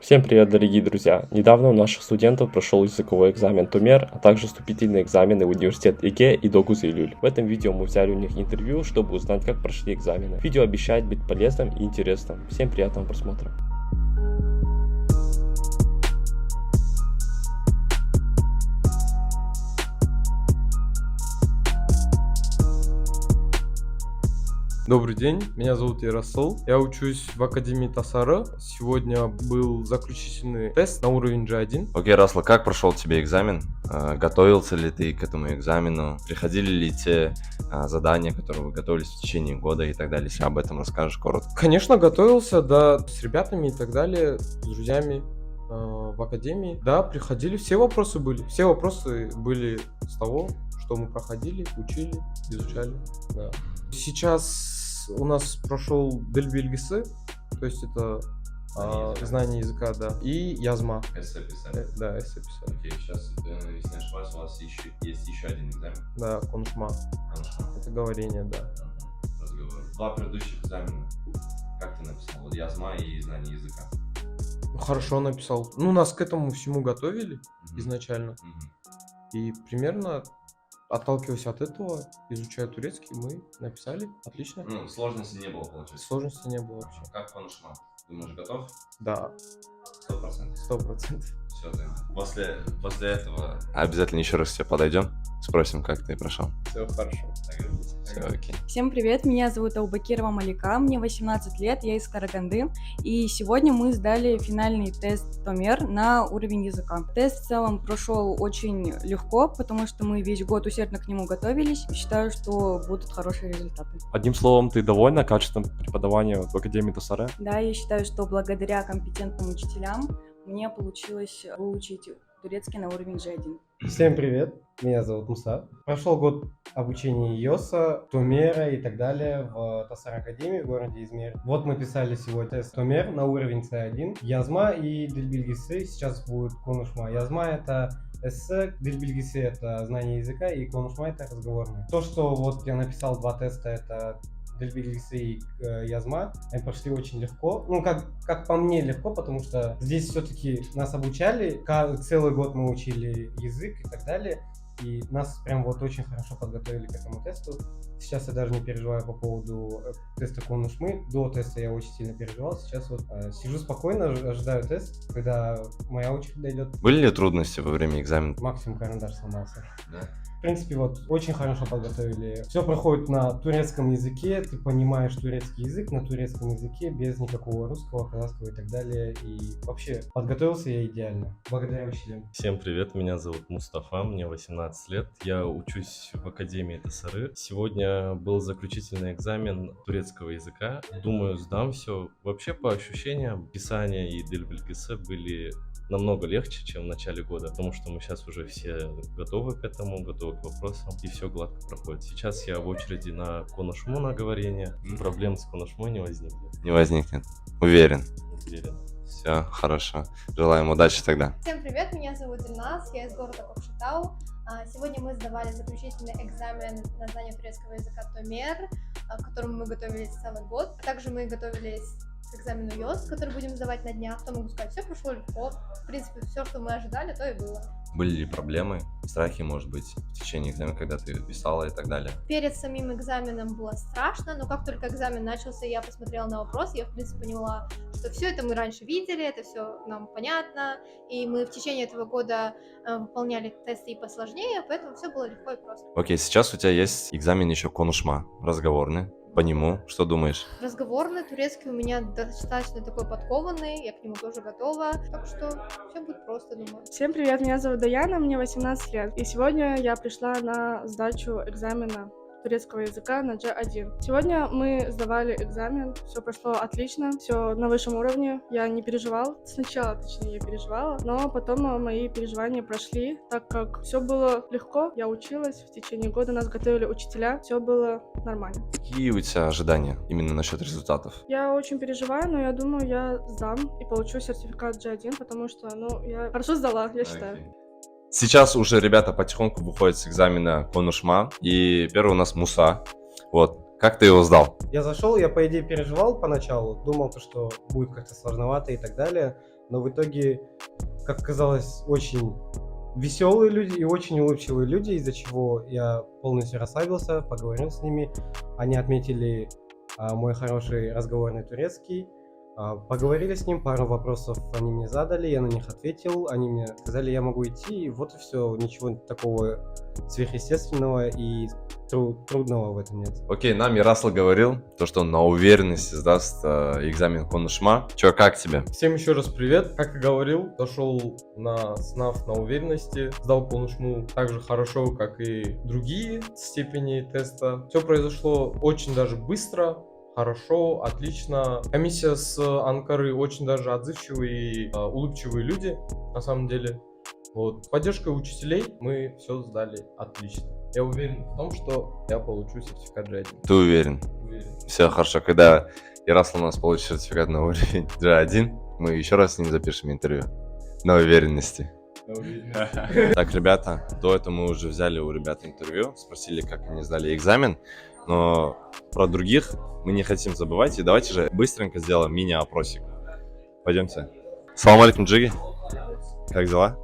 Всем привет, дорогие друзья! Недавно у наших студентов прошел языковой экзамен ТОМЕР, а также вступительные экзамены в университет ИГЭ и Догуз-Илюль. В этом видео мы взяли у них интервью, чтобы узнать, как прошли экзамены. Видео обещает быть полезным и интересным. Всем приятного просмотра! Добрый день, меня зовут Ярасыл, я учусь в Академии Тасары. Сегодня был заключительный тест на уровень G1. Окей, Расл, как прошел тебе экзамен? Готовился ли ты к этому экзамену? Приходили ли те задания, которые вы готовились в течение года и так далее? Если об этом расскажешь коротко. Конечно, готовился, да, с ребятами и так далее, с друзьями в Академии. Да, приходили, все вопросы были с того, что мы проходили, учили, изучали. Да. Сейчас у нас прошел Диль Билгисы, то есть это знание языка, да, и язма. Эссе писали. Да, эссе писали. Окей, сейчас, если не ошибаюсь, у вас есть еще один экзамен. Да, конушма. Это говорение, да. Разговор. Два предыдущих экзамена. Как ты написал? Вот язма и знание языка. Хорошо написал. Ну, нас к этому всему готовили изначально. И примерно отталкиваясь от этого, изучая турецкий, мы написали. Отлично. Ну, сложности не было, получается. Сложности не было вообще. Как конушма? Думаешь, готов? Да. 100%. 100%. Все, да. После этого обязательно еще раз к тебе подойдем, спросим, как ты прошел. Все хорошо. Все, окей. Всем привет, меня зовут Аубакирова Малика, мне 18 лет, я из Караганды, и сегодня мы сдали финальный тест ТОМЕР на уровень языка. Тест в целом прошел очень легко, потому что мы весь год усердно к нему готовились, и считаю, что будут хорошие результаты. Одним словом, ты довольна качеством преподавания в Академии Тасары? Да, я считаю, что благодаря компетентным учителям мне получилось выучить турецкий на уровень G1. Всем привет, меня зовут Муса. Прошел год обучения ИОСа, ТОМЕРа и так далее в Тасар Академии в городе Измир. Вот мы писали сегодня тест ТОМЕР на уровень C1, язма и Диль Билгисы. Сейчас будет конушма. Язма — это эссе, Диль Билгисы — это знание языка, и конушма — это разговорное. То, что вот я написал два теста, это Диль Билгисы и язма, они прошли очень легко. Ну, как по мне, легко, потому что здесь все-таки нас обучали, целый год мы учили язык и так далее, и нас прям вот очень хорошо подготовили к этому тесту. Сейчас я даже не переживаю по поводу теста конушмы. До теста я очень сильно переживал, сейчас вот сижу спокойно, ожидаю тест, когда моя очередь дойдет. Были ли трудности во время экзамена? Максимум карандаш сломался. Да. В принципе, вот очень хорошо подготовили. Все проходит на турецком языке, ты понимаешь турецкий язык на турецком языке, без никакого русского, казахского и так далее. И вообще, подготовился я идеально, благодаря учителям. Всем привет, меня зовут Мустафа, мне 18 лет, я учусь в Академии Тасары. Сегодня был заключительный экзамен турецкого языка, думаю, сдам все. Вообще, по ощущениям, писание и Диль Билгисы были намного легче, чем в начале года, потому что мы сейчас уже все готовы к этому, готовы к вопросам, и все гладко проходит. Сейчас я в очереди на конушму на говорение, проблем с конушмой не возникнет. Не возникнет. Уверен. Уверен. Все, хорошо. Желаем удачи тогда. Всем привет, меня зовут Ильназ, я из города Кокшетау. Сегодня мы сдавали заключительный экзамен на знание турецкого языка ТОМЕР, к которому мы готовились целый год. Также мы готовились к экзамену ЙОС, который будем сдавать на днях. Что могу сказать? Все прошло легко. В принципе, все, что мы ожидали, то и было. Были ли проблемы, страхи, может быть, в течение экзамена, когда ты писала и так далее? Перед самим экзаменом было страшно, но как только экзамен начался, я посмотрела на вопрос, я, в принципе, поняла, что все это мы раньше видели, это все нам понятно, и мы в течение этого года выполняли тесты и посложнее, поэтому все было легко и просто. Окей, сейчас у тебя есть экзамен еще конушма, разговорный. По нему, что думаешь? Разговорный турецкий у меня достаточно такой подкованный, я к нему тоже готова, так что все будет просто, думаю. Всем привет, меня зовут Даяна, мне 18 лет, и сегодня я пришла на сдачу экзамена турецкого языка на G1. Сегодня мы сдавали экзамен, все прошло отлично, все на высшем уровне, я не переживал, сначала, точнее, я переживала, но потом мои переживания прошли, так как все было легко, я училась, в течение года нас готовили учителя, все было нормально. Какие у тебя ожидания именно насчет результатов? Я очень переживаю, но я думаю, я сдам и получу сертификат G1, потому что, я хорошо сдала, я считаю. Сейчас уже ребята потихоньку выходят с экзамена конушма, и первый у нас Муса. Вот, как ты его сдал? Я зашел, я по идее переживал поначалу, думал, что будет как-то сложновато и так далее. но в итоге, как казалось, очень веселые люди и очень улыбчивые люди, из-за чего я полностью расслабился, поговорил с ними. Они отметили мой хороший разговорный турецкий. Поговорили с ним, пару вопросов они мне задали, я на них ответил, они мне сказали, я могу идти, и вот и все, ничего такого сверхъестественного и трудного в этом нет. Окей, нам Ярасл говорил, то, что он на уверенности сдаст экзамен Конушма. Чё, как тебе? Всем еще раз привет. Как и говорил, зашел на СНАФ на уверенности, сдал Конушму так же хорошо, как и другие степени теста. Все произошло очень даже быстро. Хорошо, отлично. Комиссия с Анкары очень даже отзывчивые и улыбчивые люди, на самом деле. Вот. С поддержкой учителей мы все сдали отлично. Я уверен в том, что я получу сертификат G1. Ты уверен? Уверен. Все хорошо. Когда Ярасл у нас получит сертификат на уровень G1, мы еще раз с ним запишем интервью. На уверенности. Так, ребята, до этого мы уже взяли у ребят интервью, спросили, как они сдали экзамен, но про других мы не хотим забывать, и давайте же быстренько сделаем мини-опросик. Пойдемте. Салам алейкум, Джиги. Как дела?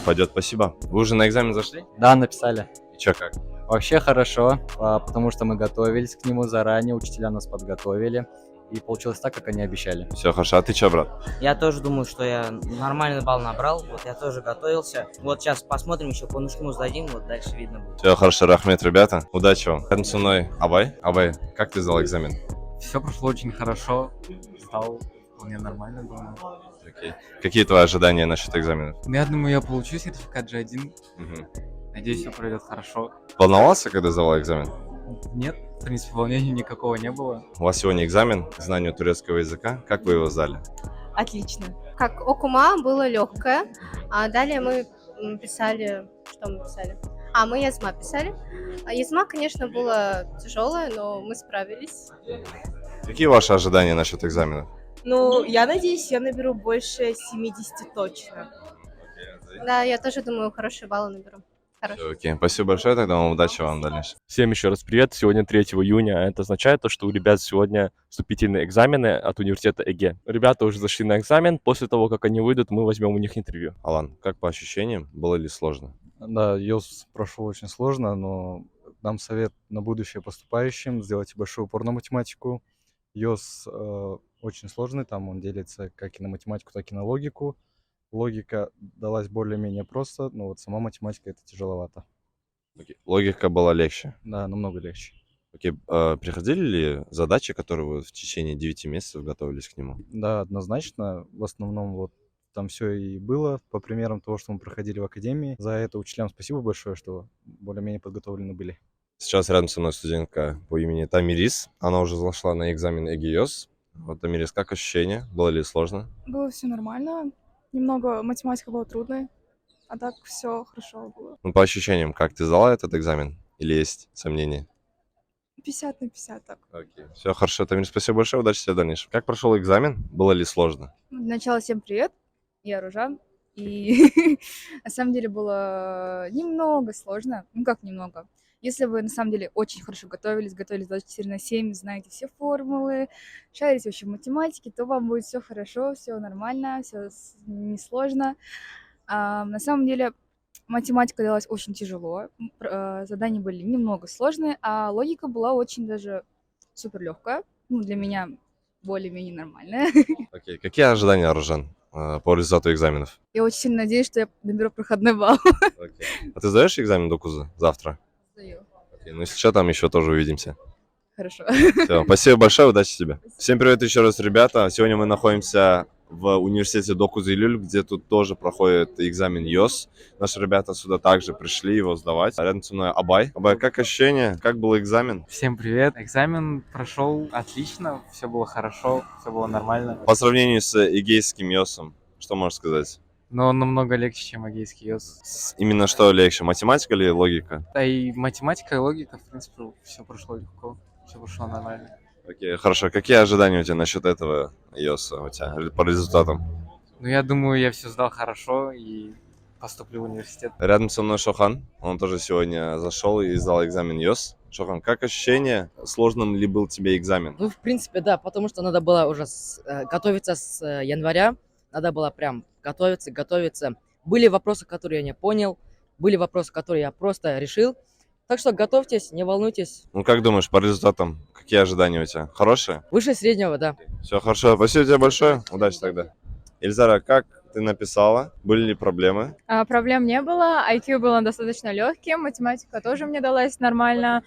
Пойдет, спасибо. Вы уже на экзамен зашли? Да, написали. И чё, как? Вообще хорошо, потому что мы готовились к нему заранее, учителя нас подготовили, и получилось так, как они обещали. Все хорошо, а ты чё, брат? Я тоже думаю, что я нормальный балл набрал, вот я тоже готовился. Вот сейчас посмотрим, еще по Конушму сдадим, вот дальше видно будет. Все хорошо, Рахмет, ребята. Удачи вам. Рядом со мной Абай. Абай, как ты сдал экзамен? Все прошло очень хорошо, сдал вполне нормально, думаю. Окей. Какие твои ожидания насчет экзаменов? Я думаю, я получу сертификат G1. Мгм. Надеюсь, все пройдет хорошо. Волновался, когда сдавал экзамен? Нет, в принципе, волнений никакого не было. У вас сегодня экзамен к знанию турецкого языка. Как вы его сдали? Отлично. Как окума было легкое, а далее мы писали, что мы писали? Мы язма писали. Язма, конечно, было тяжелое, но мы справились. Какие ваши ожидания насчет экзаменов? Ну, я надеюсь, я наберу больше 70 точно. Да, я тоже думаю, хорошие баллы наберу. Хорошо. Окей, спасибо большое, тогда вам удачи вам в дальнейшем. Всем еще раз привет. Сегодня 3 июня. Это означает то, что у ребят сегодня вступительные экзамены от университета ЭГЭ. Ребята уже зашли на экзамен. После того, как они выйдут, мы возьмем у них интервью. Алан, как по ощущениям, было ли сложно? Да, ЙОС прошел очень сложно, но дам совет на будущее поступающим, сделайте большой упор на математику. ЙОС очень сложный, там он делится как и на математику, так и на логику. Логика далась более-менее просто, но вот сама математика это тяжеловато. Окей. Логика была легче. Да, намного легче. Окей, приходили ли задачи, которые вы в течение 9 месяцев готовились к нему? Да, однозначно. В основном вот там все и было по примерам того, что мы проходили в академии. За это учителям спасибо большое, что более-менее подготовлены были. Сейчас рядом со мной студентка по имени Тамирис. Она уже зашла на экзамен ЭГИОС. Вот, Тамирис, как ощущения? Было ли сложно? Было все нормально. Немного математика была трудной, а так все хорошо было. Ну, по ощущениям, как ты сдала этот экзамен? Или есть сомнения? 50 на 50 так. Окей. Все хорошо, Тамирис, спасибо большое, удачи тебе в дальнейшем. Как прошел экзамен? Было ли сложно? Для начала всем привет, я Ружан. И на самом деле было немного сложно. Ну как немного? Если вы на самом деле очень хорошо готовились 24/7, знаете все формулы, шарите вообще в математике, то вам будет все хорошо, все нормально, все несложно. На самом деле математика далась очень тяжело, задания были немного сложные, а логика была очень даже супер легкая. Ну, для меня более-менее нормальная. Окей. Какие ожидания, Ружан, по результату экзаменов? Я очень сильно надеюсь, что я наберу проходной балл. Окей. А ты сдаешь экзамен до КУЗа завтра? Сдаю. Окей. Ну, если что, там еще тоже увидимся. Хорошо. Все, спасибо большое, удачи тебе. Всем привет еще раз, ребята. Сегодня мы находимся в университете Докуз-Илюль, где тут тоже проходит экзамен ЙОС. Наши ребята сюда также пришли его сдавать. Рядом со мной Абай. Абай, как ощущения? Как был экзамен? Всем привет. Экзамен прошел отлично, все было хорошо, все было нормально. По сравнению с эгейским ЙОСом, что можешь сказать? Но намного легче, чем эгейский ЙОС. Именно что легче, математика или логика? Да и математика, и логика, в принципе, все прошло легко, все прошло нормально. Окей, хорошо. Какие ожидания у тебя насчет этого ЙОСа у тебя по результатам? Ну, я думаю, я все сдал хорошо и поступлю в университет. Рядом со мной Шохан. Он тоже сегодня зашел и сдал экзамен ЙОС. Шохан, как ощущение? Сложным ли был тебе экзамен? Ну, в принципе, да, потому что надо было уже готовиться с января. надо было прям готовиться. Были вопросы, которые я не понял, были вопросы, которые я просто решил. Так что готовьтесь, не волнуйтесь. Ну как думаешь, по результатам, какие ожидания у тебя? Хорошие? Выше среднего, да. Все хорошо, спасибо тебе большое, удачи тогда. Эльзара, как ты написала? Были ли проблемы? Проблем не было, IQ было достаточно легким, математика тоже мне далась нормально.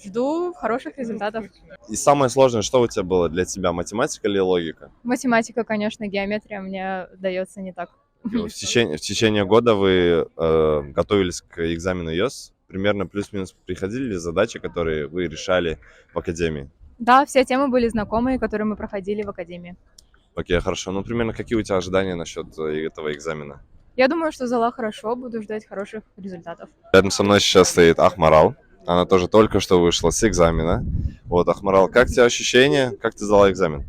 Жду хороших результатов. И самое сложное, что у тебя было для тебя, математика или логика? Математика, конечно, геометрия мне дается не так. В течение года вы готовились к экзамену ЙОС? Примерно плюс-минус приходили ли задачи, которые вы решали в академии? Да, все темы были знакомые, которые мы проходили в академии. Окей, хорошо. Ну, примерно какие у тебя ожидания насчет этого экзамена? Я думаю, что сдала хорошо, буду ждать хороших результатов. Рядом со мной сейчас стоит Ахмарал. Она тоже только что вышла с экзамена. Вот, Ахмарал, как у тебя ощущения? Как ты сдала экзамен?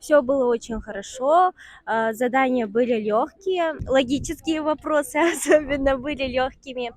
Все было очень хорошо, задания были легкие, логические вопросы особенно были легкими.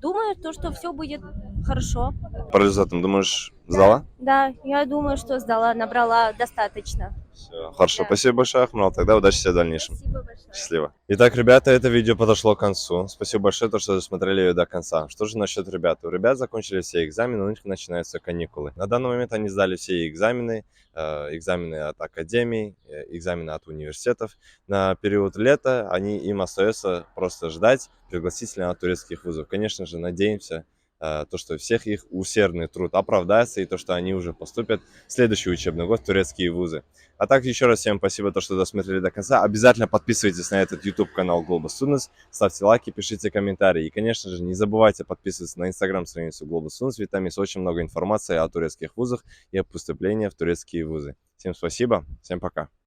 Думаю, что все будет хорошо. По результатам, думаешь, сдала? Да, я думаю, что сдала, набрала достаточно. Все, хорошо, Да. спасибо большое, Ахмарал. Тогда удачи тебе в дальнейшем. Спасибо большое. Счастливо. Итак, ребята, это видео подошло к концу. Спасибо большое, что досмотрели ее до конца. Что же насчет ребят? У ребят закончили все экзамены, у них начинаются каникулы. На данный момент они сдали все экзамены, экзамены от академий, экзамены от университетов. На период лета им остается просто ждать пригласительные от турецких вузов. Конечно же, надеемся, то, что всех их усердный труд оправдается и то, что они уже поступят в следующий учебный год в турецкие вузы. А так еще раз всем спасибо, то, что досмотрели до конца. Обязательно подписывайтесь на этот YouTube канал Global Students, ставьте лайки, пишите комментарии. И, конечно же, не забывайте подписываться на Instagram-страницу Global Students, ведь там есть очень много информации о турецких вузах и о поступлении в турецкие вузы. Всем спасибо, всем пока.